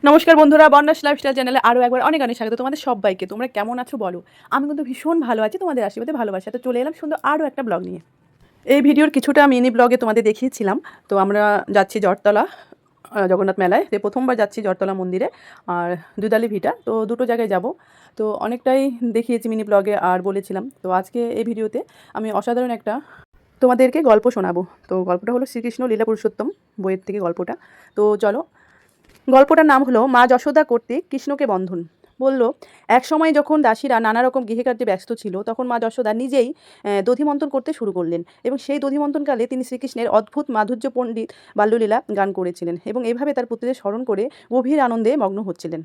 নমস্কার বন্ধুরা, বর্ণাস লাইফস্টাইল চ্যানেলে আরও একবার অনেক অনেক স্বাগত তোমাদের সবাইকে। তোমরা কেমন আছো বলো? আমি কিন্তু ভীষণ ভালো আছি, তোমাদের আশীর্বাদে ভালোবাসা। তো চলে এলাম সুন্দর আরও একটা ব্লগ নিয়ে। এই ভিডিওর কিছুটা মিনি ব্লগে তোমাদের দেখিয়েছিলাম। তো আমরা যাচ্ছি জটতলা জগন্নাথ মেলায়। তো প্রথমবার যাচ্ছি জটতলা মন্দিরে আর দুধালি ভিটা। তো দুটো জায়গায় যাব। তো অনেকটাই দেখিয়েছি মিনি ব্লগে আর বলেছিলাম। তো আজকে এই ভিডিওতে আমি অসাধারণ একটা তোমাদেরকে গল্প শোনাবো। তো গল্পটা হলো শ্রীকৃষ্ণ লীলা পুরুষোত্তম বইয়ের থেকে গল্পটা। তো চলো, গল্পটার নাম হলো মা যশোদা কর্তৃক কৃষ্ণকে বন্ধন। বলল, এক সময় যখন দাসীরা নানা রকম গৃহকার্যে ব্যস্ত ছিল, তখন মা যশোদা নিজেই দধিমন্থন করতে শুরু করলেন। এবং সেই দধিমন্থনকালে তিনি শ্রীকৃষ্ণের অদ্ভুত মাধুর্য পণ্ডিত বাল্যলীলা গান করেছিলেন এবং এভাবে তার পুত্রদের স্মরণ করে গভীর আনন্দে মগ্ন হচ্ছিলেন।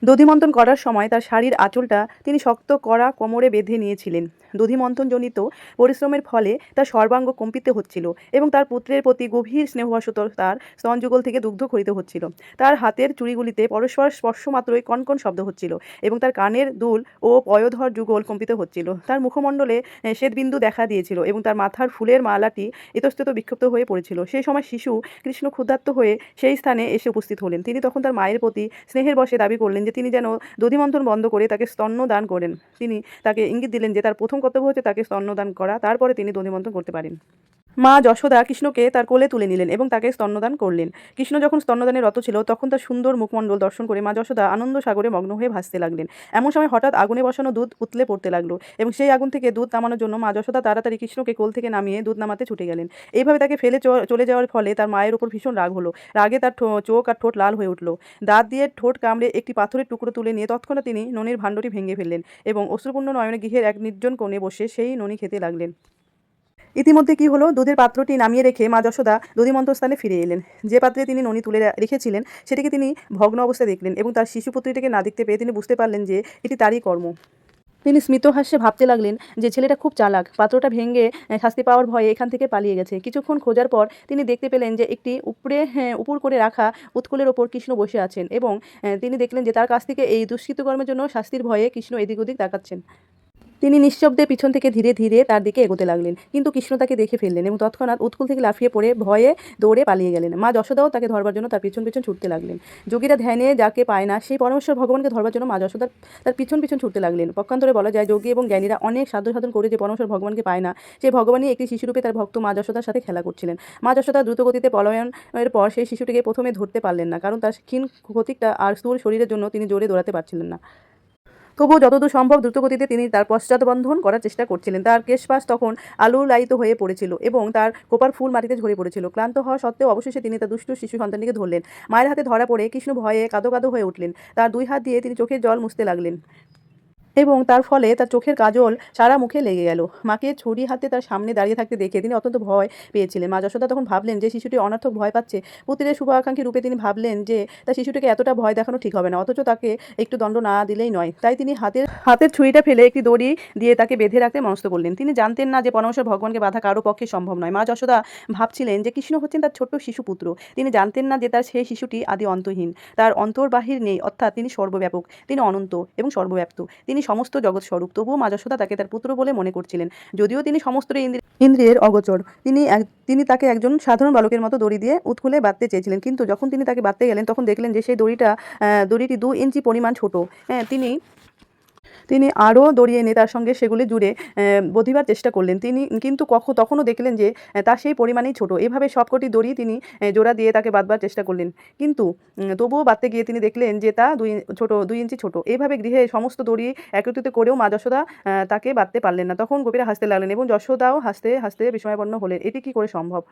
দধিমন্থন করার সময় তার শাড়ির আঁচলটা তিনি শক্ত করা কোমরে বেঁধে নিয়েছিলেন। দধিমন্থনজনিত পরিশ্রমের ফলে তার সর্বাঙ্গ কম্পিত হচ্ছিল এবং তার পুত্রের প্রতি গভীর স্নেহবশত তার স্তনযুগল থেকে দুগ্ধ খরিত হচ্ছিল। তার হাতের চুড়িগুলিতে পরস্পর স্পর্শ মাত্রই কনকন শব্দ হচ্ছিল এবং তার কানের দুল ও পয়োধর যুগল কম্পিত হচ্ছিল। তার মুখমণ্ডলে শ্বেতবিন্দু দেখা দিয়েছিল এবং তার মাথার ফুলের মালাটি ইতস্তত বিক্ষিপ্ত হয়ে পড়েছিল। সেই সময় শিশু কৃষ্ণ ক্ষুধার্ত হয়ে সেই স্থানে এসে উপস্থিত হলেন। তিনি তখন তার মায়ের প্রতি স্নেহের বশে দাবি করলেন যে তিনি যেন দধিমন্থন বন্ধ করে তাকে স্তন্যদান করেন। তিনি তাকে ইঙ্গিত দিলেন যে তার প্রথম কর্তব্য হচ্ছে তাকে স্তন্যদান করা, তারপরে তিনি দধিমন্থন করতে পারেন। মা যশোদা কৃষ্ণকে তার কোলে তুলে নিলেন এবং তাকে স্তন্যদান করলেন। কৃষ্ণ যখন স্তন্যদানে রত ছিল, তখন তার সুন্দর মুখমণ্ডল দর্শন করে মা যশোদা আনন্দ সাগরে মগ্ন হয়ে ভাসতে লাগলেন। এমন সময় হঠাৎ আগুনে বসানো দুধ উতলে পড়তে লাগলো এবং সেই আগুন থেকে দুধ নামানোর জন্য মা যশোদা তাড়াতাড়ি কৃষ্ণকে কোল থেকে নামিয়ে দুধ নামাতে ছুটে গেলেন। এইভাবে তাকে ফেলে চলে যাওয়ার ফলে তার মায়ের উপর ভীষণ রাগ হলো। রাগে তার চোখ আর ঠোঁট লাল হয়ে উঠল। দাঁত দিয়ে ঠোঁট কামড়ে একটি পাথরের টুকরো তুলে নিয়ে তৎক্ষণাৎ তিনি ননির ভাণ্ডটি ভেঙে ফেললেন এবং অশ্রুপূর্ণ নয়নে গৃহের এক নির্জন কোণে বসে সেই ননি খেতে লাগলেন। ইতিমধ্যে কি হলো, দুধের পাত্রটি নামিয়ে রেখে মা যশোদা দধিমন্থনস্থানে ফিরে এলেন। যে পাত্রে তিনি ননি তুলে রেখেছিলেন সেটিকে তিনি ভগ্ন অবস্থায় দেখলেন এবং তার শিশুপুত্রীটিকে না দেখতে পেয়ে তিনি বুঝতে পারলেন যে এটি তারই কর্ম। তিনি স্মিত হাস্যে ভাবতে লাগলেন যে ছেলেটা খুব চালাক, পাত্রটা ভেঙে শাস্তি পাওয়ার ভয়ে এখান থেকে পালিয়ে গেছে। কিছুক্ষণ খোঁজার পর তিনি দেখতে পেলেন যে একটি উপর করে রাখা উৎকুলের ওপর কৃষ্ণ বসে আছেন এবং তিনি দেখলেন যে তার কাছ থেকে এই দুষ্কৃতকর্মের জন্য শাস্তির ভয়ে কৃষ্ণ এদিক ওদিক তাকাচ্ছেন। তিনি নিঃশব্দে পিছন থেকে ধীরে ধীরে তার দিকে এগোতে লাগলেন, কিন্তু কৃষ্ণ তাকে দেখে ফেললেন এবং তৎক্ষণাৎ উৎকুল থেকে লাফিয়ে পড়ে ভয়ে দৌড়ে পালিয়ে গেলেন। মা যশোদাও তাকে ধরবার জন্য তার পিছন পিছন ছুটতে লাগলেন। যোগীরা ধ্যানে যাকে পায় না সেই পরমেশ্বর ভগবানকে ধরবার জন্য মা যশোদা তার পিছন পিছন ছুটতে লাগলেন। পক্ষান্তরে বলা যায়, যোগী এবং জ্ঞানীরা অনেক সাধ্য সাধন করে যে পরমেশ্বর ভগবানকে পায় না, সেই ভগবানই একটি শিশুরূপে তার ভক্ত মা যশোদার সাথে খেলা করছিলেন। মা যশোদা দ্রুতগতিতে পলায়নের পর সেই শিশুটিকে প্রথমে ধরতে পারলেন না, কারণ তার ক্ষীণ ক্ষতিকটা আর স্থূল শরীরের জন্য তিনি জোরে দৌড়াতে পারছিলেন না। তবুও যতদূর সম্ভব দ্রুতগতিতে তিনি তার পশ্চাৎবন্ধন করার চেষ্টা করছিলেন। তার কেশপাশ তখন আলুলায়িত হয়ে পড়েছিল এবং তার কোপার ফুল মাটিতে ঝরে পড়েছিল। ক্লান্ত হওয়া সত্ত্বেও অবশেষে তিনি তার দুষ্টু শিশু সন্তানটিকে ধরলেন। মায়ের হাতে ধরা পড়ে কৃষ্ণ ভয়ে কাঁদো কাঁদো হয়ে উঠলেন। তার দুই হাত দিয়ে তিনি চোখের জল মুছতে লাগলেন এবং তার ফলে তার চোখের কাজল সারা মুখে লেগে গেল। মাকে ছুরি হাতে তার সামনে দাঁড়িয়ে থাকতে দেখে তিনি অত্যন্ত ভয় পেয়েছিলেন। মা যশোদা তখন ভাবলেন যে শিশুটি অনর্থক ভয় পাচ্ছে। পুত্রের শুভাকাঙ্ক্ষী রূপে তিনি ভাবলেন যে তার শিশুটিকে এতটা ভয় দেখানো ঠিক হবে না, অথচ তাকে একটু দণ্ড না দিলেই নয়। তাই তিনি হাতের ছুরিটা ফেলে একটি দড়ি দিয়ে তাকে বেঁধে রাখতে মনস্থ করলেন। তিনি জানতেন না যে পরমেশ্বর ভগবানকে বাধা কারো পক্ষে সম্ভব নয়। মা যশোদা ভাবছিলেন যে কৃষ্ণ হচ্ছেন তার ছোট্ট শিশুপুত্র। তিনি জানতেন না যে তার সেই শিশুটি আদি অন্তহীন, তার অন্তর্বাহির নেই, অর্থাৎ তিনি সর্বব্যাপক, তিনি অনন্ত এবং সর্বব্যাপ্ত, তিনি সমস্ত জগৎ স্বরূপ। তবুও মা যশোদা তাকে তার পুত্র বলে মনে করছিলেন, যদিও তিনি সমস্ত ইন্দ্রিয়ের অগোচর। তিনি তাকে একজন সাধারণ বালকের মতো দড়ি দিয়ে উৎকুলে বাঁধতে চেয়েছিলেন, কিন্তু যখন তিনি তাকে বাঁধতে গেলেন তখন দেখলেন যে সেই দড়িটি 2 ইঞ্চি পরিমাণ ছোট। তিনি আরও দড়ি এনে তার সঙ্গে সেগুলি জুড়ে বধিবার চেষ্টা করলেন। তিনি কিন্তু তখনও দেখলেন যে তার সেই পরিমাণেই ছোট। এভাবে সবকটি দড়ি তিনি জোড়া দিয়ে তাকে বাঁধবার চেষ্টা করলেন, কিন্তু তবুও বাঁধতে গিয়ে তিনি দেখলেন যে তা 2 ইঞ্চি ছোট। এইভাবে গৃহে সমস্ত দড়ি একত্রিত করেও মা যশোদা তাকে বাঁধতে পারলেন না। তখন গোপীরা হাসতে লাগলেন এবং যশোদাও হাসতে হাসতে বিস্ময়াপন্ন হলেন। এটি কি করে সম্ভব?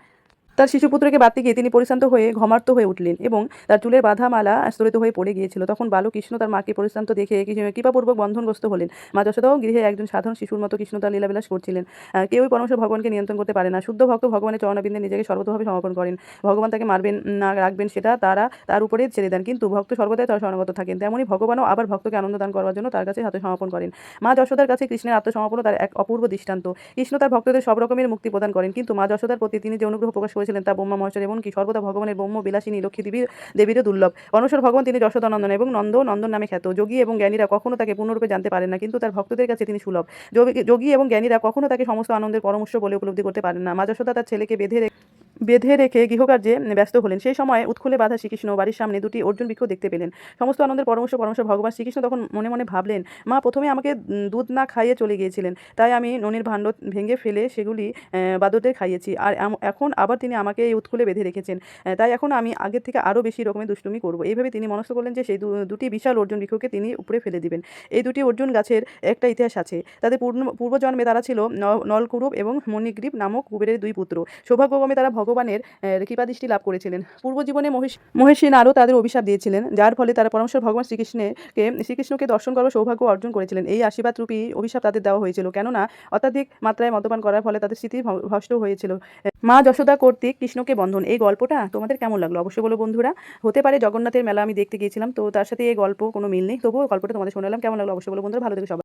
তার শিশুপুত্রকে বাঁধতে গিয়ে তিনি পরিশ্রান্ত হয়ে ঘমার্ত হয়ে উঠলেন এবং তার চুলের বাঁধা মালা স্তরিত হয়ে পড়ে গিয়েছিল। তখন বালক কৃষ্ণ তার মাকে পরিশ্রান্ত দেখে কৃপাপূর্বক বন্ধনগ্রস্ত হলেন। মা যশোদাও গৃহে একজন সাধারণ শিশুর মতো কৃষ্ণ তার লীলাবিলাস করছিলেন। কেউই পরমেশ্বর ভগবানকে নিয়ন্ত্রণ করতে পারে না। শুদ্ধ ভক্ত ভগবানের চরণাবিন্দে নিজেকে সর্বতভাবে সমর্পণ করেন। ভগবান তাকে মারবেন না রাখবেন সেটা তার উপরে ছেড়ে দেন, কিন্তু ভক্ত সর্বদাই তার শরণাগত থাকেন। তেমনি ভগবানও আবার ভক্তকে আনন্দ দান করার জন্য তার কাছে আত্মসমর্পণ করেন। মা যশোদার কাছে কৃষ্ণের আত্মসমর্পণ তার এক অপূর্ব দৃষ্টান্ত। কৃষ্ণ তার ভক্তদের সব রকমের মুক্তি প্রদান করেন, কিন্তু মা যশোদার প্রতি তিনি যে অনুগ্রহ প্রকাশ করেছিলেন তা ব্রহ্মা মহেশ্বর এমনকি সর্বদা ভগবানের ব্রহ্ম বিলাসিনী লক্ষ্মী দেবীরও দুর্লভ। পরমেশ্বর ভগবান তিনি যশোদানন্দন এবং নন্দন নামে খ্যাত। যোগী এবং জ্ঞানীরা কখনো তাকে পূর্ণরূপে জানতে পারেন না, কিন্তু তার ভক্তদের কাছে তিনি সুলভ। যোগী এবং জ্ঞানীরা কখনো তাকে সমস্ত আনন্দের পরম উৎস বলে উপলব্ধি করতে পারেন না। মা যশোদা তার ছেলেকে বেঁধে রেখে গৃহকার্যে ব্যস্ত হলেন। সেই সময় উৎকুলে বাঁধা শ্রীকৃষ্ণ বাড়ির সামনে দুটি অর্জুন বৃক্ষ দেখতে পেলেন। সমস্ত আনন্দের পরমশ ভগবান শ্রীকৃষ্ণ তখন মনে মনে ভাবলেন, মা প্রথমে আমাকে দুধ না খাইয়ে চলে গিয়েছিলেন, তাই আমি ননির ভাণ্ড ভেঙে ফেলে সেগুলি বাদরদের খাইয়েছি, আর এখন আবার তিনি আমাকে এই উৎকুলে বেঁধে রেখেছেন, তাই এখন আমি আগের থেকে আরও বেশি রকমের দুষ্টুমি করব। এইভাবে তিনি মনস্থ করলেন যে সেই দুটি বিশাল অর্জুন বৃক্ষকে তিনি উপরে ফেলে দিবেন। এই দুটি অর্জুন গাছের একটা ইতিহাস আছে। তাদের পূর্বজন্মে তারা ছিল নলকুরুপ এবং মণিগ্রীব নামক কুবেরের দুই পুত্র। সৌভাগ্যক্রমে তারা ভগবানের কৃপাদৃষ্টি লাভ করেছিলেন। পূর্বজীবনে মহিষী নারদ তাদের অভিশাপ দিয়েছিলেন, যার ফলে তারা পরমেশ্বর ভগবান শ্রীকৃষ্ণকে দর্শন করার সৌভাগ্য অর্জন করেছিলেন। এই আশীর্বাদ রূপী অভিশাপ তাদের দেওয়া হয়েছিল, কেননা অত্যাধিক মাত্রায় মদ্যপান করার ফলে তাদের স্মৃতি ভ্রষ্ট হয়েছিল। মা যশোদা কর্তৃক কৃষ্ণকে বন্ধন, এই গল্পটা তোমাদের কেমন লাগলো অবশ্যই বলো বন্ধুরা। হতে পারে জগন্নাথের মেলা আমি দেখতে গিয়েছিলাম, তো তার সাথে এই গল্প কোনো মিল নেই, তবুও গল্পটা তোমাদের শোনালাম। কেমন লাগলো অবশ্যই বলো বন্ধুরা। ভালো থেকে সবাই।